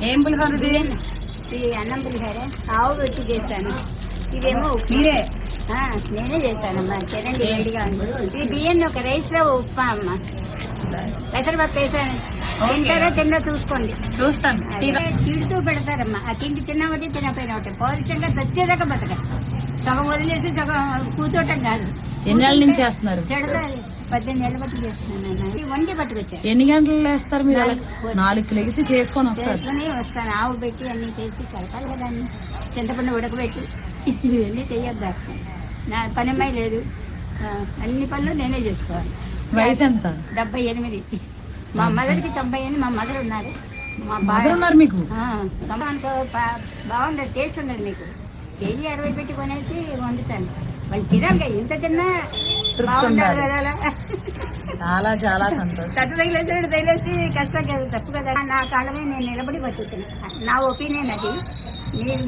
ఏం పులిహోర ఇది? ఇది అన్నం పులిహోర, ఆవు పెట్టి చేస్తాను. ఇదేమో మీరే? నేనే చేస్తానమ్మా. తినండి, వేడిగా ఉంది. ఇది బియ్యం ఒక రైస్ లో ఉప్మా అమ్మ. పెసరపప్పు వేసాను. తింటారో తిందో చూసుకోండి. చూస్తాను. తింటూ పెడతారమ్మా. ఆ తిండి తిన్నవటి తినపోయిన ఒకటి పౌరుషంగా తెచ్చేదాకా బతకాలి. సగం వదిలేసి సగం కూర్చోటం కాదు. ఎన్ని నుంచి చేస్తున్నారు? 18 ఏళ్ళ బట్టి చేస్తున్నాను. వండి పట్టుకొచ్చాను. ఎన్ని గంటలు వేస్తారు మీరు? 4 లెగిసి చేసుకొని వస్తాను. ఆవు పెట్టి అన్ని చేసి కలపాలి కదా. అన్ని చింతపండు ఉడకబెట్టి ఇవన్నీ చెయ్యొద్దా. నా పనిమ్మాయి లేదు. అన్ని పనులు నేనే చేసుకోవాలి. వయసు ఎంత? 78. మా మదర్కి 98. మా మదర్ ఉన్నారు. మా బాగా ఉన్నారు మీకు? బాగుంది, టేస్ట్ ఉండదు మీకు. కేజీ 60 పెట్టి కొనేసి వండుతాను. వాళ్ళు తినాలి. ఇంత తిన్నా బాగుండాలి కదా. చాలా చాలా సంతోషం. తట్టు తగిలేసి కష్టం కదా, తప్పు కదా. నా కాళ్ళమే నేను నిలబడి బతుకుతున్నాను. నా ఒపీనియన్ అది. మీరు